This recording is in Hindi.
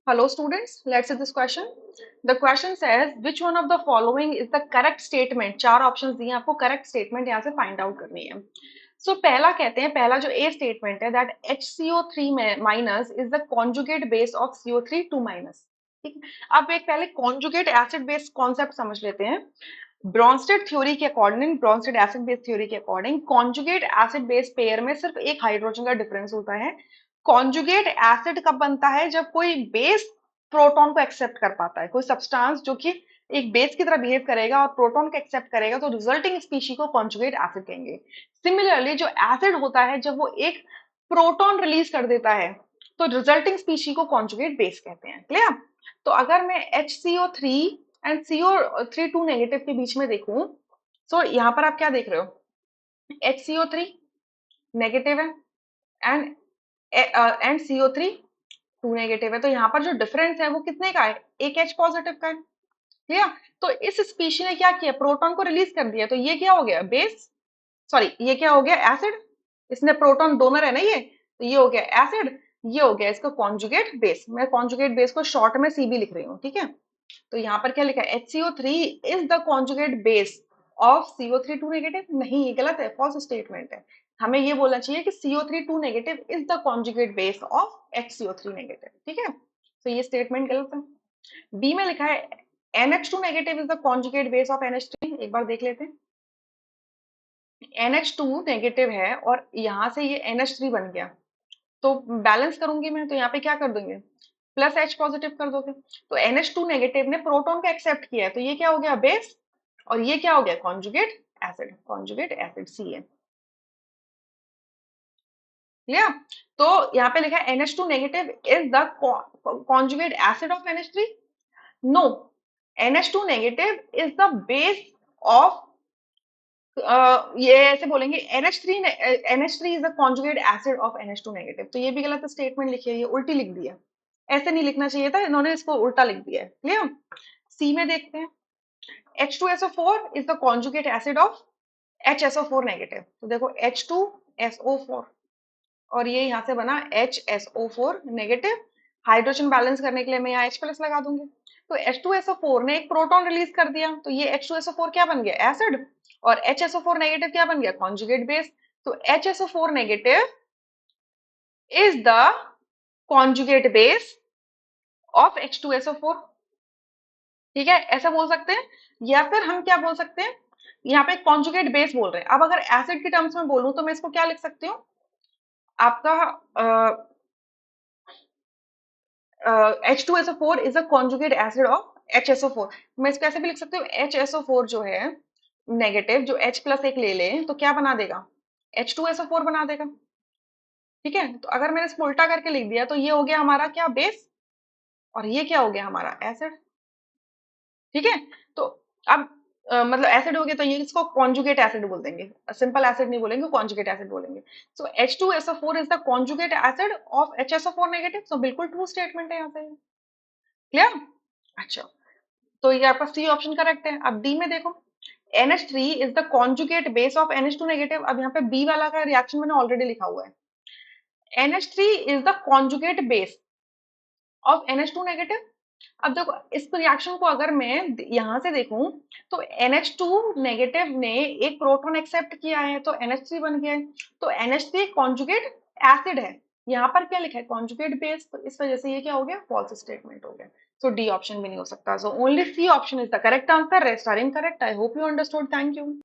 Hello students, let's see this question. The question says which one of the following is the correct statement? चार ऑप्शंस दिए आपको, करेक्ट स्टेटमेंट यहाँ से फाइंड आउट करनी है. सो पहला कहते हैं, पहला जो ए स्टेटमेंट है that HCO3 minus is the conjugate base of CO3 2 minus. ठीक है, अब एक पहले कॉन्जुगेट एसिड बेस कॉन्सेप्ट समझ लेते हैं. ब्रॉन्स्टेड थ्योरी के according, Bronsted acid base theory के according conjugate acid base pair में सिर्फ एक हाइड्रोजन का डिफरेंस होता है. कॉन्जुगेट एसिड कब बनता है? जब कोई बेस प्रोटॉन को एक्सेप्ट कर पाता है. कोई सब्सटेंस जो कि एक बेस की तरह बिहेव करेगा और प्रोटॉन को एक्सेप्ट करेगा, तो रिजल्टिंग स्पीशी को कॉन्जुगेट एसिड कहेंगे. सिमिलरली जो एसिड होता है, जब वो एक प्रोटॉन रिलीज कर देता है, तो रिजल्टिंग स्पीशी को कॉन्जुगेट बेस कहते हैं. क्लियर? तो अगर मैं HCO3 एंड CO3 2 नेगेटिव के बीच में देखूं, तो यहाँ पर आप क्या देख रहे हो? HCO3 नेगेटिव है एंड CO3 2 नेगेटिव है. तो यहाँ पर जो डिफरेंस है वो कितने का है? एक H पॉजिटिव का है. ठीक है, तो इस स्पीशी ने क्या किया? प्रोटॉन को रिलीज कर दिया. तो ये क्या हो गया? बेस. सॉरी, ये क्या हो गया? एसिड. इसने प्रोटॉन डोनर है ना ये, तो ये हो गया एसिड. ये हो गया इसका कॉन्जुगेट बेस. मैं कॉन्जुगेट बेस को शॉर्ट में CB लिख रही हूँ. ठीक है, तो यहाँ पर क्या लिखा है? HCO3 is the conjugate base of CO3 2 negative. नहीं, ये गलत है, फॉल्स स्टेटमेंट है. हमें ये बोलना चाहिए कि CO3 2 negative is the conjugate base of HCO3 negative. ठीक है, तो ये स्टेटमेंट गलत है. बी में लिखा है NH2 negative is the conjugate base of NH3. एक बार देख लेते हैं. NH2 नेगेटिव है और यहाँ से ये NH3 बन गया, तो बैलेंस करूंगी मैं, तो यहाँ पे क्या कर दूंगे? प्लस H पॉजिटिव कर दोगे. तो NH2 नेगेटिव ने प्रोटॉन को एक्सेप्ट किया है, तो ये क्या हो गया? बेस. और ये क्या हो गया? Conjugate acid. Conjugate acid CN. Clear? तो यहाँ पे लिखा है NH2 negative is the conjugate acid of NH3. No, NH2 negative is the base of, ये ऐसे बोलेंगे NH3 is the conjugate acid of NH2 negative. तो ये भी गलत स्टेटमेंट लिखी है, ये उल्टी लिख दी है. ऐसे नहीं लिखना चाहिए था, इन्होंने इसको उल्टा लिख दिया है. क्लियर? सी में देखते हैं. H2SO4 is the conjugate acid of HSO4 negative. तो देखो H2SO4 और ये यहाँ से बना HSO4 नेगेटिव. हाइड्रोजन बैलेंस करने के लिए मैं यहाँ H प्लस लगा दूंगी. तो H2SO4 ने एक प्रोटॉन रिलीज कर दिया, तो ये H2SO4 क्या बन गया? एसिड. और HSO4 नेगेटिव क्या बन गया? Conjugate base. तो HSO4 negative is the conjugate base of H2SO4. ठीक है, ऐसा बोल सकते हैं. या फिर हम क्या बोल सकते हैं? यहाँ पे कॉन्जुगेट बेस बोल रहे हैं. अब अगर एसिड की टर्म्स में बोलूं, तो मैं इसको क्या लिख सकती हूँ? आपका H2SO4 is a conjugate acid of HSO4. मैं इसको ऐसे भी लिख सकती हूँ, HSO4 जो है नेगेटिव, जो H प्लस एक ले ले तो क्या बना देगा? H2SO4 बना देगा. ठीक है, तो अगर मैंने इसको उल्टा करके लिख दिया, तो ये हो गया हमारा क्या? बेस. और ये क्या हो गया? हमारा एसिड. ठीक है, तो अब मतलब एसिड हो गया, तो ये इसको कॉन्जुगेट एसिड बोल देंगे. सिंपल एसिड नहीं बोलेंगे, कॉन्जुगेट एसिड बोलेंगे. So H2SO4 is the conjugate acid of HSO4 negative. So बिल्कुल ट्रू स्टेटमेंट है यहाँ पे. क्लियर? अच्छा, तो ये आपका सी ऑप्शन करेक्ट है. अब डी में देखो. NH3 is the conjugate base of NH2 negative. अब यहाँ पे बी वाला का रिएक्शन मैंने ऑलरेडी लिखा हुआ है. NH3 is the conjugate base of NH2 negative. अब देखो, इस रिएक्शन को अगर मैं यहाँ से देखूं, तो NH2 नेगेटिव ने एक प्रोटॉन एक्सेप्ट किया है, तो NH3 बन गया है. तो NH3 कॉन्जुगेट एसिड है. यहाँ पर क्या लिखा है? Conjugate base. तो इस वजह से ये क्या हो गया? फॉल्स स्टेटमेंट हो गया. सो डी ऑप्शन भी नहीं हो सकता. So only C option is the correct answer. Rest are incorrect. I hope you understood. Thank you.